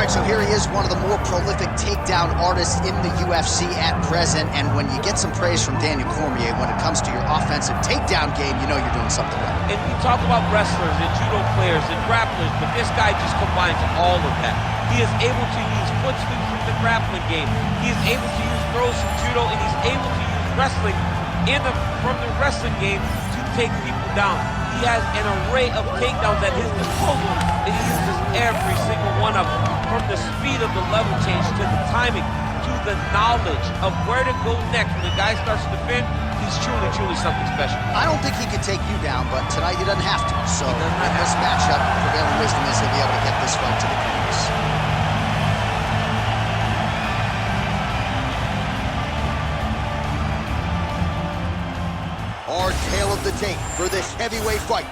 right, so here he is, one of the more prolific takedown artists in the UFC at present. And when you get some praise from Daniel Cormier when it comes to your offensive takedown game, you know you're doing something right. And we talk about wrestlers and judo players and grapplers, but this guy just combines all of that. He is able to use foot sweeps from the grappling game. He is able to use throws from judo, and he's able to use wrestling from the wrestling game to take people down. He has an array of takedowns at his disposal, and he uses every single one of them. From the speed of the level change to the timing to the knowledge of where to go next. When the guy starts to defend, he's truly, truly something special. I don't think he could take you down, but tonight he doesn't have to. So in this matchup, prevailing wisdom is he'll be able to get this fight to the canvas. Our tale of the tape for this heavyweight fight.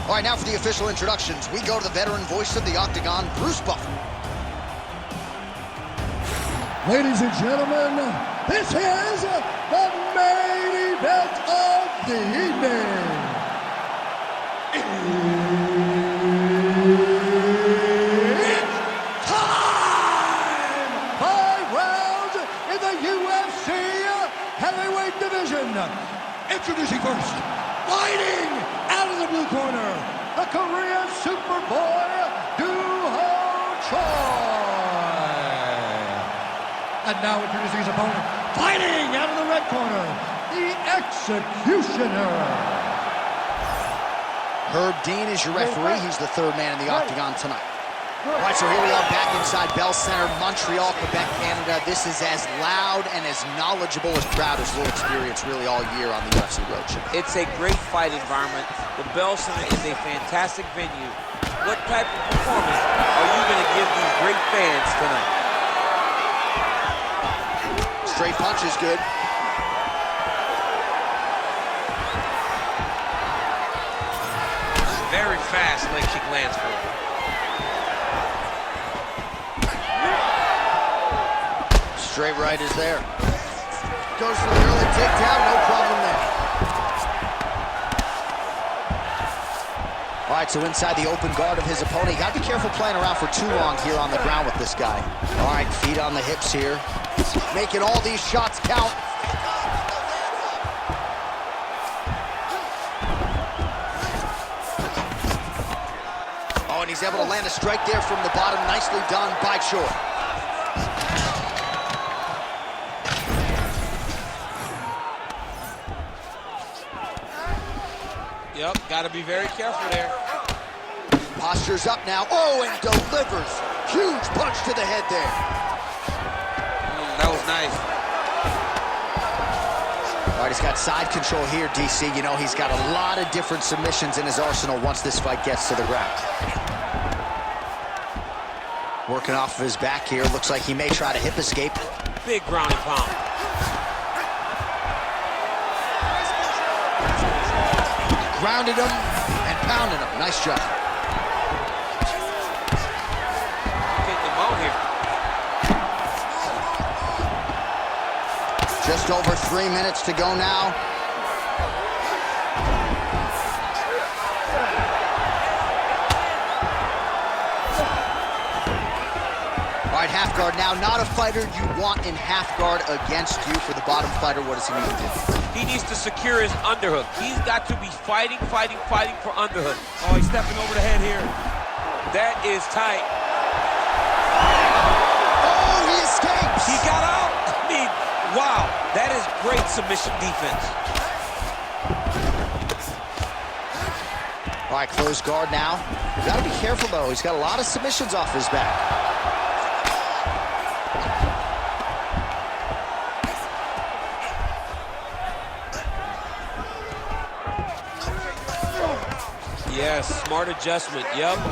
All right, now for the official introductions, we go to the veteran voice of the Octagon, Bruce Buffer. Ladies and gentlemen, this is the main event of the evening. It's time! 5 rounds in the UFC heavyweight division. Introducing first, fighting out of the blue corner, the Korean Superboy, Doo-Ho Choi. And now introducing his opponent, fighting out of the red corner, the Executioner. Herb Dean is your referee. He's the third man in the Octagon tonight. All right, so here we are back inside Bell Center, Montreal, Quebec, Canada. This is as loud and as knowledgeable as crowd as we'll experience really all year on the UFC Roadshow. It's a great fight environment. The Bell Center is a fantastic venue. What type of performance are you going to give these great fans tonight? Straight punch is good. Very fast leg kick lands for him. Straight right is there. Goes for the early takedown, no problem there. All right, so inside the open guard of his opponent. You gotta be careful playing around for too long here on the ground with this guy. All right, feet on the hips here. Making all these shots count. Oh, and he's able to land a strike there from the bottom. Nicely done by Choi. Yep, got to be very careful there. Posture's up now. Oh, and delivers. Huge punch to the head there. That was nice. All right, he's got side control here, DC. You know, he's got a lot of different submissions in his arsenal once this fight gets to the ground. Working off of his back here. Looks like he may try to hip escape. Big ground and pound. Grounded him and pounded him. Nice job. Getting him out here. Just over 3 minutes to go now. All right, half guard now. Not a fighter you want in half guard against you. For the bottom fighter, what does he need to do? He needs to secure his underhook. He's got to be fighting for underhook. Oh, he's stepping over the head here. That is tight. Oh, he escapes. He got out. I mean, wow. That is great submission defense. All right, closed guard now. You gotta be careful, though. He's got a lot of submissions off his back. Yes, smart adjustment, yep. All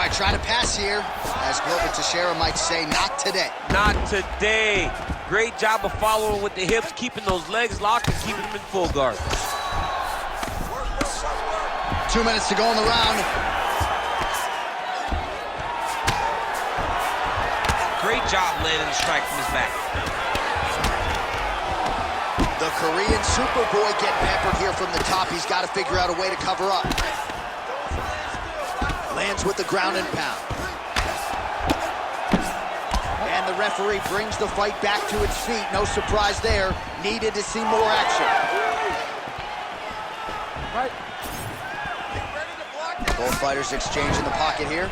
right, trying to pass here. As Glover Teixeira might say, not today. Not today. Great job of following with the hips, keeping those legs locked and keeping them in full guard. 2 minutes to go in the round. Great job landing the strike from his back. The Korean Superboy getting peppered here from the top. He's got to figure out a way to cover up. Lands with the ground and pound. And the referee brings the fight back to its feet. No surprise there. Needed to see more action. Right. Both fighters exchange in the pocket here.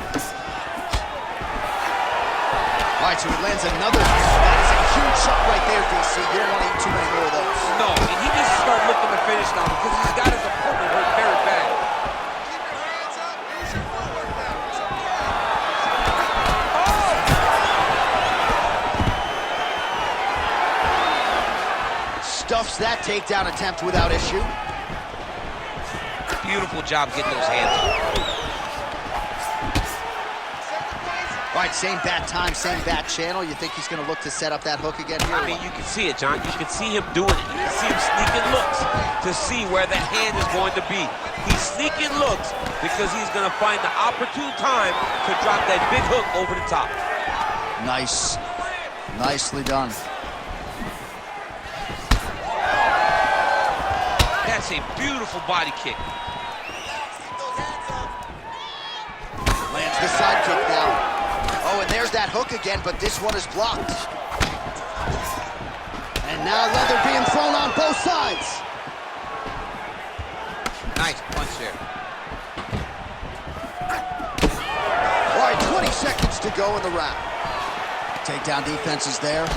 All right, so he lands another. That is a huge shot right there, DC. You don't want to eat too many more of those. No, and he needs to start looking to finish now because he's got his opponent hurt very bad. Keep your hands up. Use your footwork now. Stuffs that takedown attempt without issue. Beautiful job getting those hands up. All right, same bat time, same bat channel. You think he's going to look to set up that hook again here? I mean, you can see it, John. You can see him doing it. You can see him sneaking looks to see where the hand is going to be. He's sneaking looks because he's going to find the opportune time to drop that big hook over the top. Nice. Nicely done. That's a beautiful body kick. Lands the side kick now. Oh, and there's that hook again, but this one is blocked. And now leather being thrown on both sides. Nice punch there. All right, 20 seconds to go in the round. Takedown defense is there.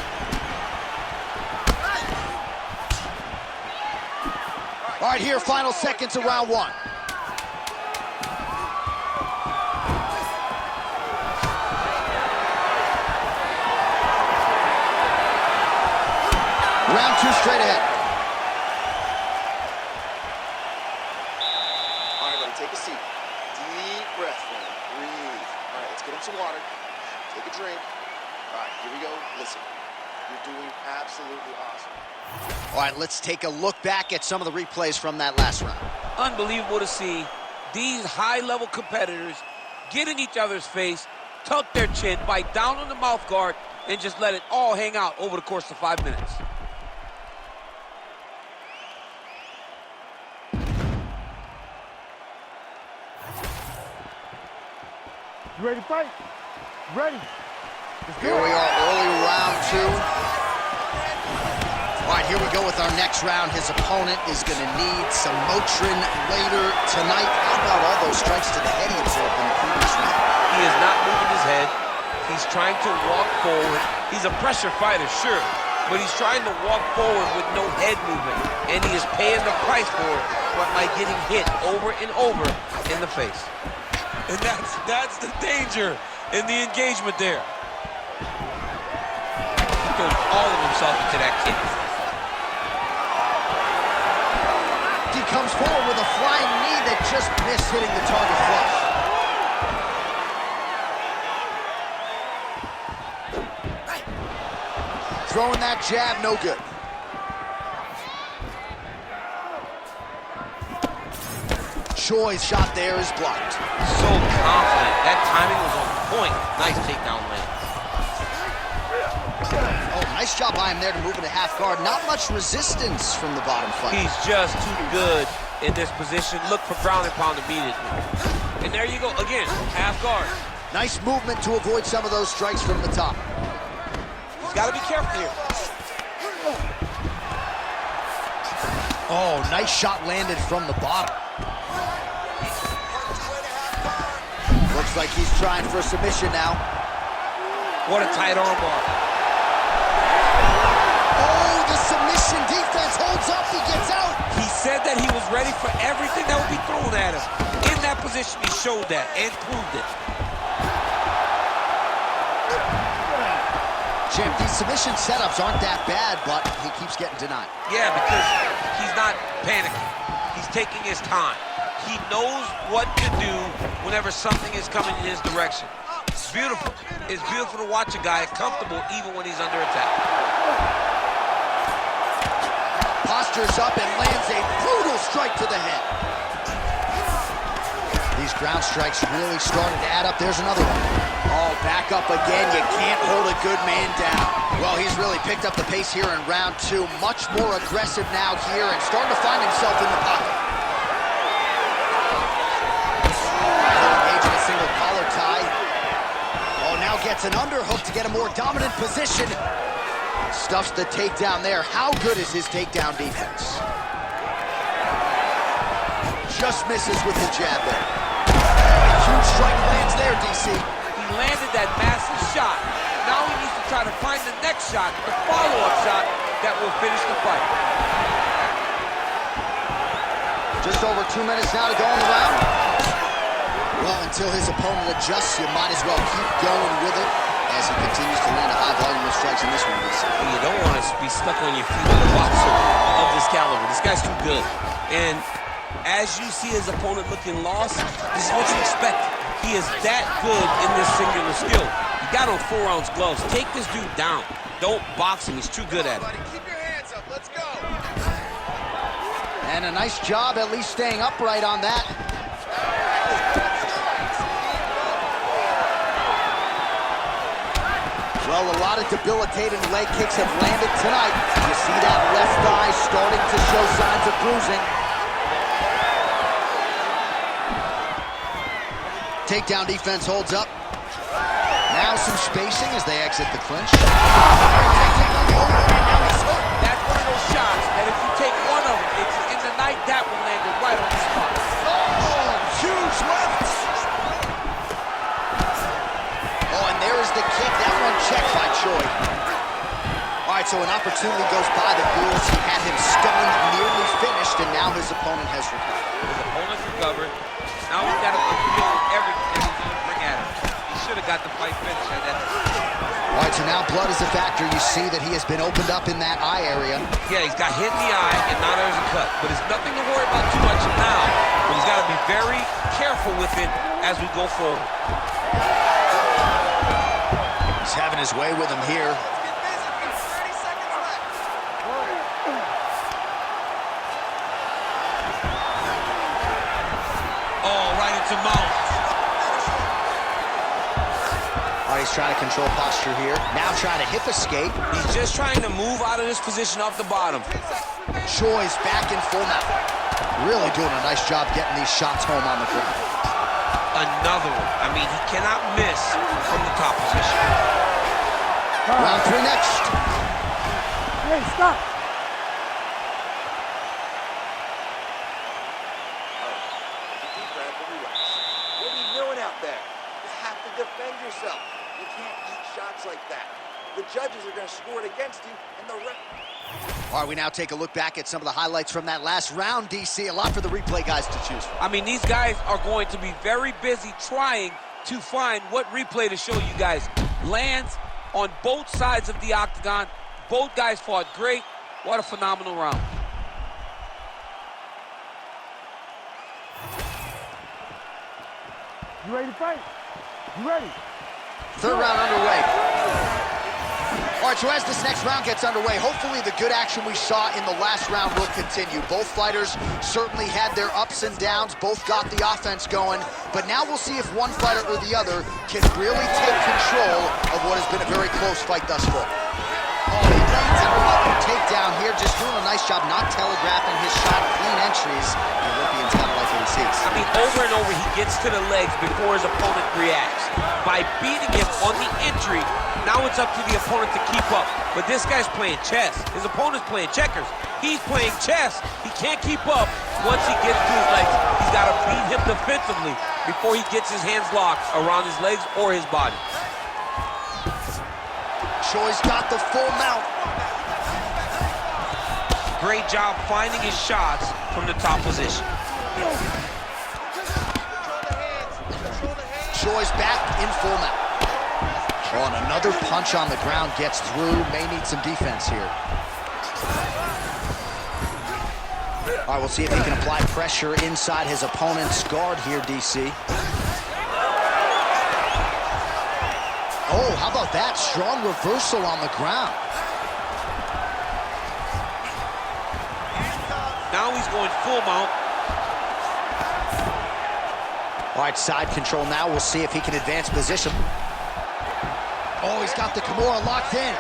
All right, here, final seconds of round one. Round two straight ahead. All right, buddy, take a seat. Deep breath, man. Breathe. All right, let's get him some water. Take a drink. All right, here we go. Listen, you're doing absolutely awesome. All right, let's take a look back at some of the replays from that last round. Unbelievable to see these high-level competitors get in each other's face, tuck their chin, bite down on the mouth guard, and just let it all hang out over the course of 5 minutes. You ready to fight? Ready. Here we are, early round two. All right, here we go with our next round. His opponent is going to need some Motrin later tonight. How about all those strikes to the head he absorbed in the previous round? He is not moving his head. He's trying to walk forward. He's a pressure fighter, sure, but he's trying to walk forward with no head movement, and he is paying the price for it by getting hit over and over in the face. And that's the danger in the engagement there. He throws all of himself into that kick. He comes forward with a flying knee that just missed hitting the target flush. Throwing that jab, no good. Choi's shot there is blocked. So confident. That timing was on point. Nice takedown land. Oh, nice job by him there to move into half guard. Not much resistance from the bottom fighter. He's just too good in this position. Look for ground and pound immediately. And there you go, again, half guard. Nice movement to avoid some of those strikes from the top. He's got to be careful here. Oh, nice shot landed from the bottom. Looks like he's trying for a submission now. What a tight arm bar. Oh, the submission defense holds up, he gets out. He said that he was ready for everything that would be thrown at him. In that position, he showed that and proved it. Champ, these submission setups aren't that bad, but he keeps getting denied. Yeah, because he's not panicking. He's taking his time. He knows what to do whenever something is coming in his direction. It's beautiful. It's beautiful to watch a guy comfortable even when he's under attack. Postures up and lands a brutal strike to the head. These ground strikes really started to add up. There's another one. Oh, back up again. You can't hold a good man down. Well, he's really picked up the pace here in round two. Much more aggressive now here and starting to find himself in the pocket. He'll engage in a single Now gets an underhook to get a more dominant position. Stuffs the takedown there. How good is his takedown defense? Just misses with the jab there. Huge strike lands there, DC. He landed that massive shot. Now he needs to try to find the next shot, the follow-up shot that will finish the fight. Just over 2 minutes now to go in the round. Well, until his opponent adjusts, you might as well keep going with it as he continues to land a high volume of strikes in this one, DC. You don't want to be stuck on your feet with a boxer of this caliber. This guy's too good. And as you see his opponent looking lost, this is what you expect. He is that good in this singular skill. You got on 4-ounce gloves. Take this dude down. Don't box him. He's too good at it. Keep your hands up. Let's go. And a nice job at least staying upright on that. Well, a lot of debilitating leg kicks have landed tonight. You see that left thigh starting to show signs of bruising. Takedown defense holds up. Now some spacing as they exit the clinch. That's one of those shots that if you take one of them, it's in the night, that one landed right on the spot. Oh, huge left. Oh, and there is the kick. That one checked by Choi. All right, so an opportunity goes by the Bulls. He had him stunned, nearly finished, and now his opponent has recovered. His opponent's recovered. Now he's got to fulfill everything he's going to bring at him. He should have got the fight finished at that. All right, so now blood is a factor. You see that he has been opened up in that eye area. Yeah, he's got hit in the eye, and now there's a cut. But it's nothing to worry about too much now. But he's got to be very careful with it as we go forward. He's having his way with him here. Oh, right into mouth. All right, he's trying to control posture here. Now trying to hip escape. He's just trying to move out of this position off the bottom. Choi's back in full mount. Really doing a nice job getting these shots home on the ground. Another one. I mean, he cannot miss from the top position. Round 3 next. Hey, stop. Deep breath and relax. What are you doing out there? You have to defend yourself. You can't eat shots like that. The judges are going to score it against you, and the ref... All right, we now take a look back at some of the highlights from that last round, DC. A lot for the replay guys to choose from. I mean, these guys are going to be very busy trying to find what replay to show you guys. Lands on both sides of the octagon. Both guys fought great. What a phenomenal round. You ready to fight? You ready? Third round underway. All right, so as this next round gets underway, hopefully the good action we saw in the last round will continue. Both fighters certainly had their ups and downs. Both got the offense going. But now we'll see if one fighter or the other can really take control of what has been a very close fight thus far. Oh, he lands another takedown here, just doing a nice job not telegraphing his shot. Clean entries. The Olympians gotta like what he sees. I mean, over and over, he gets to the legs before his opponent reacts. By beating him on the entry, now it's up to the opponent to keep up. But this guy's playing chess. His opponent's playing checkers. He's playing chess. He can't keep up once he gets to his legs. He's got to beat him defensively before he gets his hands locked around his legs or his body. Choi's got the full mount. Great job finding his shots from the top position. Choi's back in full mount. Oh, and another punch on the ground gets through. May need some defense here. All right, we'll see if he can apply pressure inside his opponent's guard here, DC. Oh, how about that? Strong reversal on the ground. Now he's going full mount. All right, side control now. We'll see if he can advance position. Oh, he's got the Kimura locked in.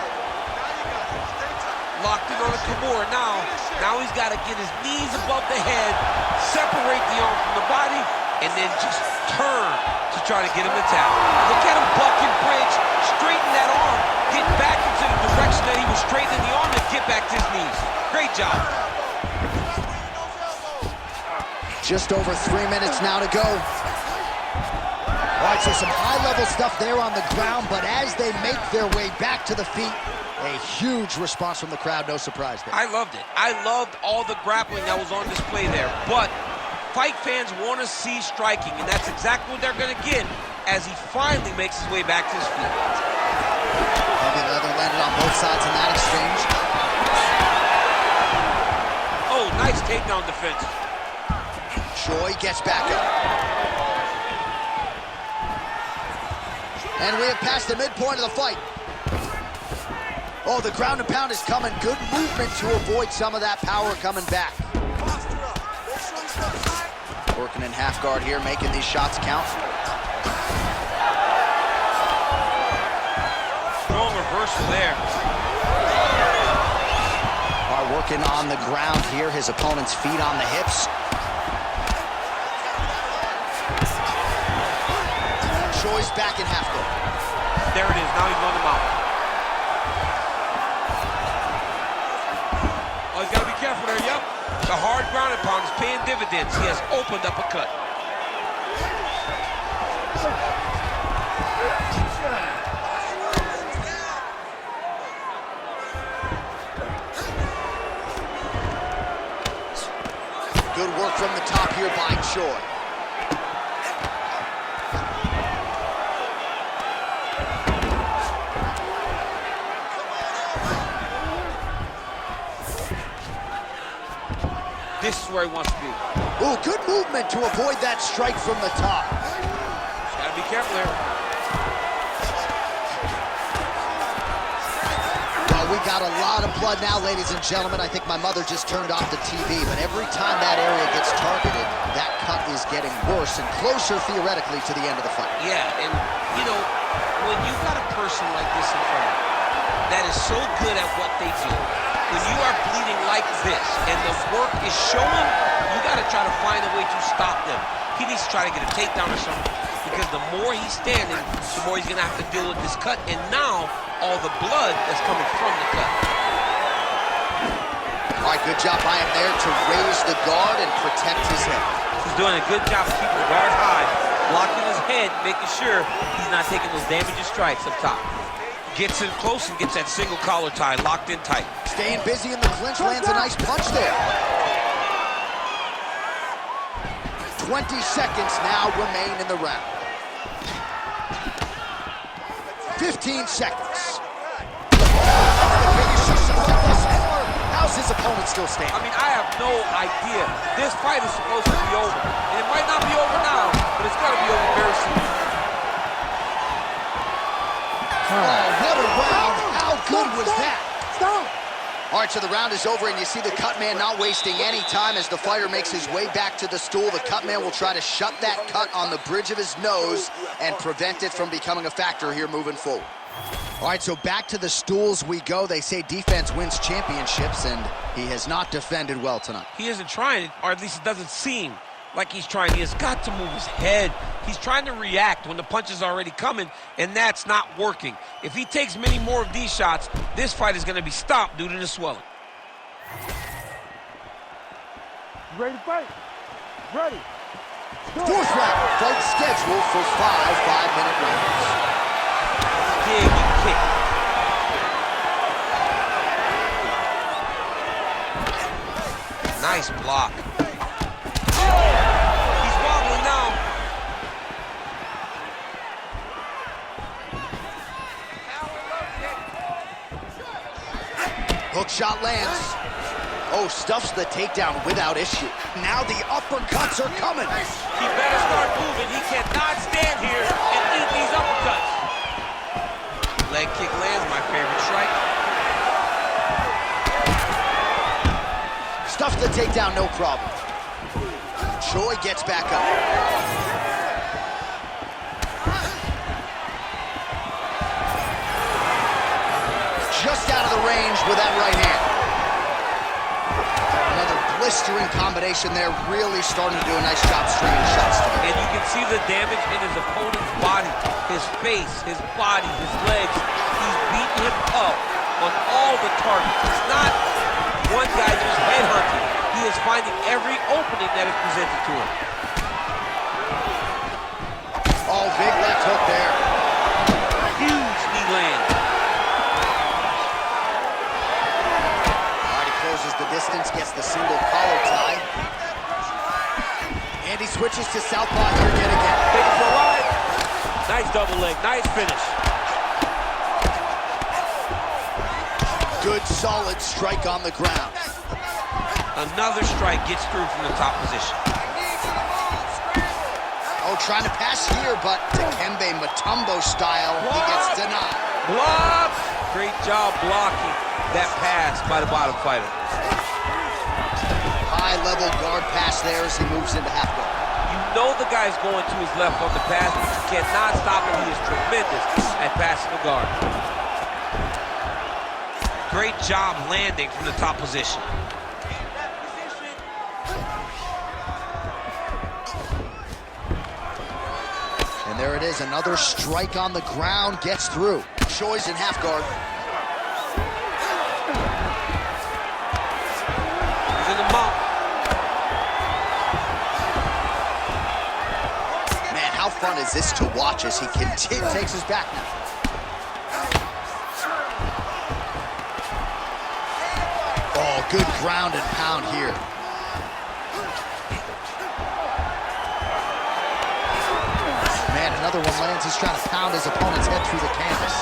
Locked in on a Kimura now. Now he's got to get his knees above the head, separate the arm from the body, and then just turn to try to get him to tap. Look at him buck and bridge. Just over 3 minutes now to go. All right, so some high-level stuff there on the ground, but as they make their way back to the feet, a huge response from the crowd, no surprise there. I loved it. I loved all the grappling that was on display there, but fight fans want to see striking, and that's exactly what they're going to get as he finally makes his way back to his feet. Heavy leather landed on both sides in that exchange. Oh, nice takedown defense. Choi gets back up. And we have passed the midpoint of the fight. Oh, the ground and pound is coming. Good movement to avoid some of that power coming back. Working in half guard here, making these shots count. Strong reversal there. Are working on the ground here, his opponent's feet on the hips. Choi's back in half guard. There it is, now he's on the mount. Oh, he's got to be careful there, yep. The hard ground and pound is paying dividends. He has opened up a cut. Good work from the top here by Choi. This is where he wants to be. Ooh, good movement to avoid that strike from the top. Just gotta be careful there. Well, we got a lot of blood now, ladies and gentlemen. I think my mother just turned off the TV, but every time that area gets targeted, that cut is getting worse and closer, theoretically, to the end of the fight. Yeah, and, you know, when you got a person like this in front of you that is so good at what they do, when you are bleeding like this and the work is showing, you got to try to find a way to stop them. He needs to try to get a takedown or something, because the more he's standing, the more he's going to have to deal with this cut, and now all the blood that's coming from the cut. All right, good job by him there to raise the guard and protect his head. He's doing a good job of keeping the guard high, blocking his head, making sure he's not taking those damaging strikes up top. Gets in close and gets that single collar tie locked in tight. Staying busy in the clinch, lands a nice punch there. 20 seconds now remain in the round. 15 seconds. How's his opponent still standing? I mean, I have no idea. This fight is supposed to be over. And it might not be over now, but it's got to be over very soon. Oh, what a round. How good was that? Stop! All right, so the round is over, and you see the cut man not wasting any time as the fighter makes his way back to the stool. The cut man will try to shut that cut on the bridge of his nose and prevent it from becoming a factor here moving forward. All right, so back to the stools we go. They say defense wins championships, and he has not defended well tonight. He isn't trying, or at least it doesn't seem like he's trying. He has got to move his head. He's trying to react when the punch is already coming, and that's not working. If he takes many more of these shots, this fight is going to be stopped due to the swelling. You ready to fight? Ready. Fourth round, fight scheduled for 5 5-minute rounds. Big kick. Nice block. He's wobbling now. Hook shot lands. Oh, stuffs the takedown without issue. Now the uppercuts are coming. He better start moving. He cannot stand here and eat these uppercuts. Leg kick lands, my favorite strike. Stuffs the takedown, no problem. Choi gets back up. Just out of the range with that right hand. Another blistering combination there, really starting to do a nice job stringing shots together. And you can see the damage in his opponent's body, his face, his body, his legs. He's beating him up on all the targets. It's not one guy just headhunting. He is finding every opening that is presented to him. Oh, big left hook there. Huge knee land. All right, he closes the distance, gets the single collar tie. And he switches to southpaw here yet again. Takes the right. Nice double leg, nice finish. Good, solid strike on the ground. Another strike gets through from the top position. Oh, trying to pass here, but Dikembe Mutombo style, he gets denied. Block! Great job blocking that pass by the bottom fighter. High-level guard pass there as he moves into half guard. You know the guy's going to his left on the pass, but you cannot stop him. He is tremendous at passing the guard. Great job landing from the top position. And there it is, another strike on the ground, gets through. Choi's in half guard. He's in the mount. Man, how fun is this to watch as he takes his back now. Oh, good ground and pound here. Man, another one lands. He's trying to pound his opponent's head through the canvas.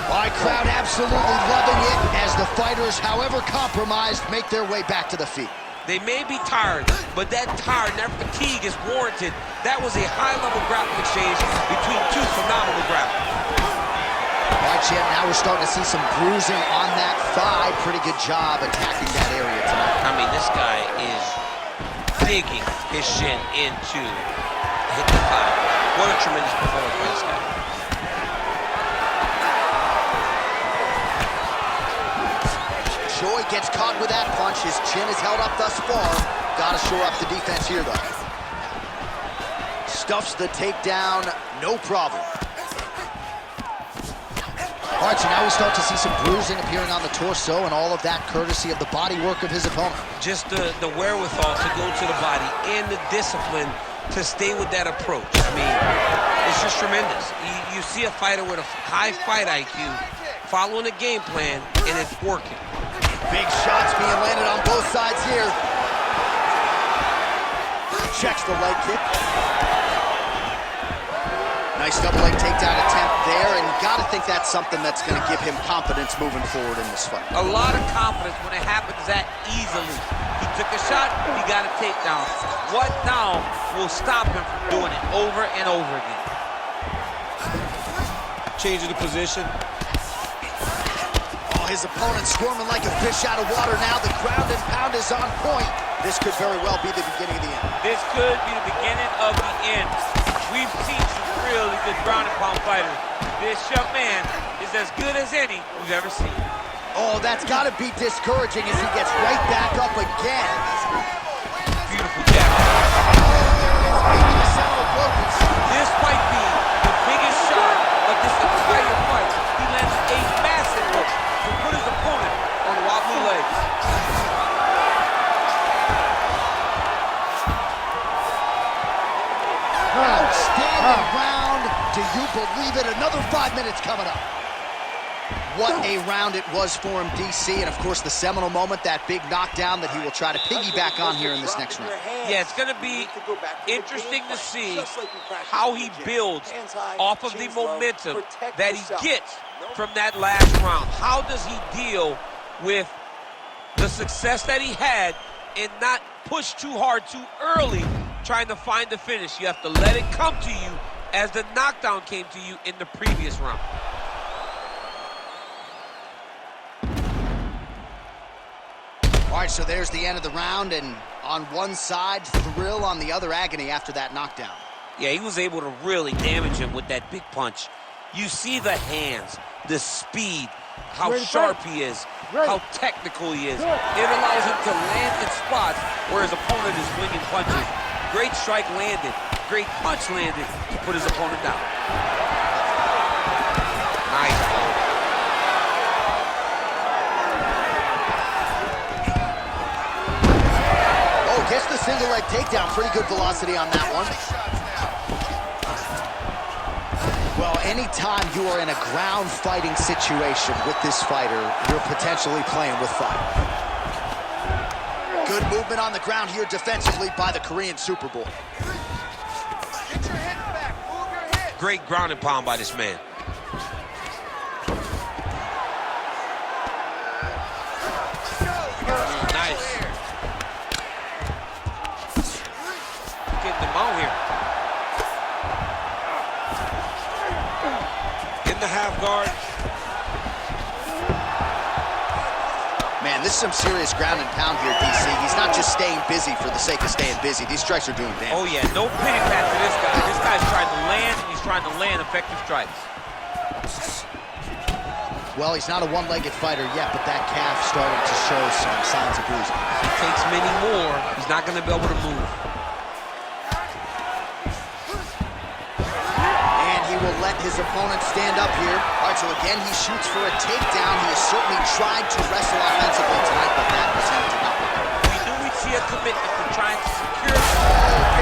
All right, crowd absolutely loving it as the fighters, however compromised, make their way back to the feet. They may be tired, but that tired and that fatigue is warranted. That was a high-level grappling exchange between two phenomenal grapplers. All right, champ, now we're starting to see some bruising on that thigh. Pretty good job attacking that area tonight. I mean, this guy is digging his shin into hit the thigh. What a tremendous performance by this guy. Choi gets caught with that punch. His chin is held up thus far. Got to shore up the defense here, though. Stuffs the takedown, no problem. All right, so now we start to see some bruising appearing on the torso, and all of that courtesy of the body work of his opponent. Just the wherewithal to go to the body and the discipline to stay with that approach. I mean, it's just tremendous. You see a fighter with a high fight IQ following a game plan, and it's working. Big shots being landed on both sides here. Checks the leg kick. Nice double leg takedown attempt there, and gotta think that's something that's gonna give him confidence moving forward in this fight. A lot of confidence when it happens that easily. He took a shot, he got a takedown. What now will stop him from doing it over and over again? Changing the position. Oh, his opponent squirming like a fish out of water now. The ground and pound is on point. This could very well be the beginning of the end. This could be the beginning of the end. We've seen some really good ground and pound fighters. This young man is as good as any we've ever seen. Oh, that's got to be discouraging as he gets right back up again. Beautiful jab. This might be the biggest shot of this entire fight. He lands a massive hook to put his opponent on wobbly legs. Outstanding round. Do you believe it? Another 5 minutes coming up. What a round it was for him, DC, and of course the seminal moment, that big knockdown that he will try to piggyback on here in this next round. Yeah, it's going to be interesting to see how he builds off of the momentum that he gets from that last round. How does he deal with the success that he had and not push too hard too early trying to find the finish? You have to let it come to you as the knockdown came to you in the previous round. All right, so there's the end of the round, and on one side, thrill, on the other, agony after that knockdown. Yeah, he was able to really damage him with that big punch. You see the hands, the speed, how sharp he is, how technical he is. It allows him to land in spots where his opponent is swinging punches. Great strike landed, great punch landed to put his opponent down. Nice. leg takedown. Pretty good velocity on that one. Well, anytime you are in a ground fighting situation with this fighter, you're potentially playing with fire. Good movement on the ground here defensively by the Korean Super Bowl. Get your head back. Move your head. Great ground and pound by this man. Nice. Getting them out here. In the half guard. Man, this is some serious ground and pound here, DC. He's not just staying busy for the sake of staying busy. These strikes are doing damage. Oh yeah, no pity pat to this guy. This guy's trying to land, and he's trying to land effective strikes. Well, he's not a one-legged fighter yet, but that calf started to show some signs of bruising. If he takes many more, he's not going to be able to move. And he will let his opponent stand up here. All right, so again, he shoots for a takedown. He has certainly tried to wrestle offensively tonight, but that was him to nothing. We knew we'd see a commitment to trying to secure.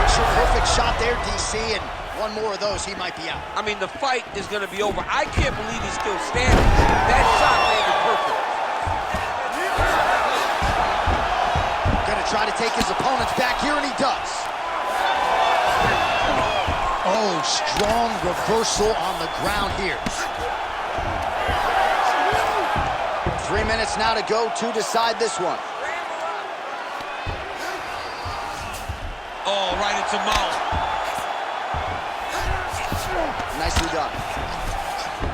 Picture-perfect shot there, DC, and one more of those, he might be out. I mean, the fight is going to be over. I can't believe he's still standing. That shot landed perfect. Gonna try to take his opponents back here, and he does. Oh, strong reversal on the ground here. 3 minutes now to go to decide this one. Oh, right into mouth. Nicely done.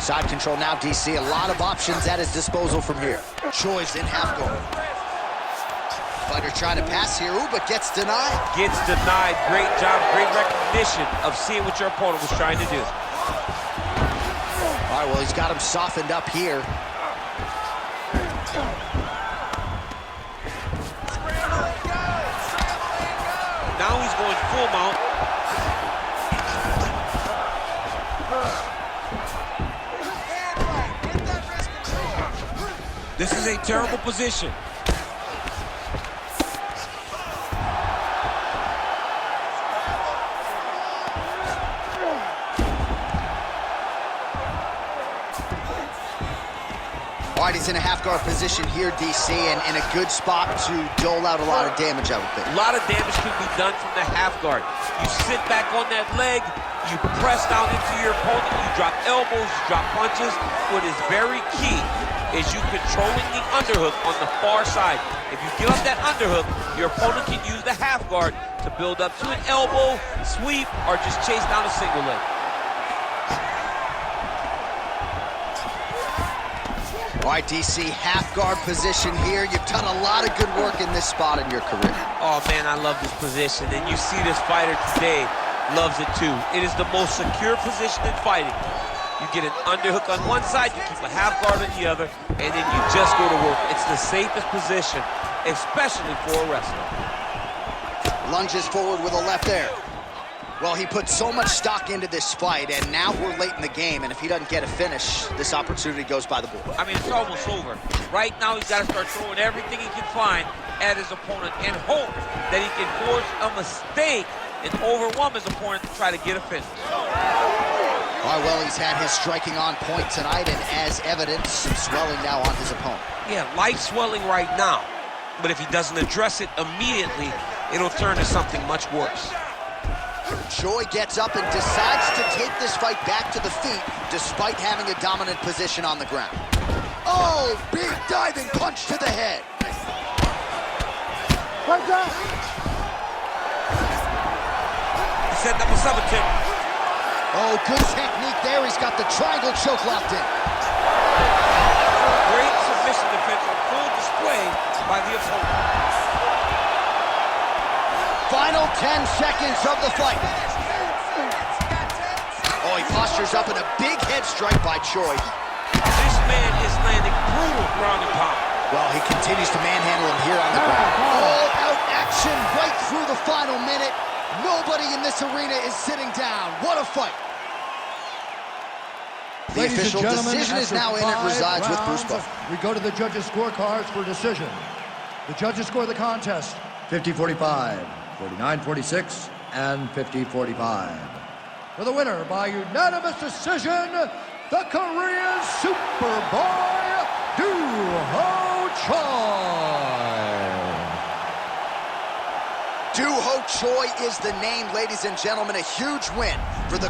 Side control now, DC. A lot of options at his disposal from here. Choi's in half guard. Fighter trying to pass here, ooh, but gets denied. Gets denied. Great job, great recognition of seeing what your opponent was trying to do. All right, well, he's got him softened up here. Now he's going full mount. This is a terrible position. All right, he's in a half-guard position here, DC, and in a good spot to dole out a lot of damage, I would think. A lot of damage can be done from the half guard. You sit back on that leg, you press down into your opponent, you drop elbows, you drop punches. What is very key is you controlling the underhook on the far side. If you give up that underhook, your opponent can use the half guard to build up to an elbow, sweep, or just chase down a single leg. All right, DC, half-guard position here. You've done a lot of good work in this spot in your career. Oh, man, I love this position. And you see this fighter today loves it, too. It is the most secure position in fighting. You get an underhook on one side, you keep a half guard on the other, and then you just go to work. It's the safest position, especially for a wrestler. Lunges forward with a left there. Well, he put so much stock into this fight, and now we're late in the game, and if he doesn't get a finish, this opportunity goes by the board. I mean, it's almost over. Right now, he's got to start throwing everything he can find at his opponent and hope that he can force a mistake and overwhelm his opponent to try to get a finish. All right, well, he's had his striking on point tonight, and as evidence, some swelling now on his opponent. Yeah, light swelling right now, but if he doesn't address it immediately, it'll turn to something much worse. Choi gets up and decides to take this fight back to the feet despite having a dominant position on the ground. Oh, big diving punch to the head. Right down. He's setting up a substitute. Oh, good technique there. He's got the triangle choke locked in. Great submission defense on full display by the opponent. Final 10 seconds of the fight. Oh, he postures up in a big head strike by Choi. This man is landing brutal ground and pound. Well, he continues to manhandle him here on the ground. All-out action right through the final minute. Nobody in this arena is sitting down. What a fight. The Ladies official and gentlemen, decision is after now in. It 5 resides with Bruce rounds, Buffer. we go to the judges' scorecards for decision. The judges score the contest 50-45 49-46 and 50-45. For the winner by unanimous decision, the Korean Superboy, Doo-Ho Choi. Doo-Ho Choi is the name, ladies and gentlemen. A huge win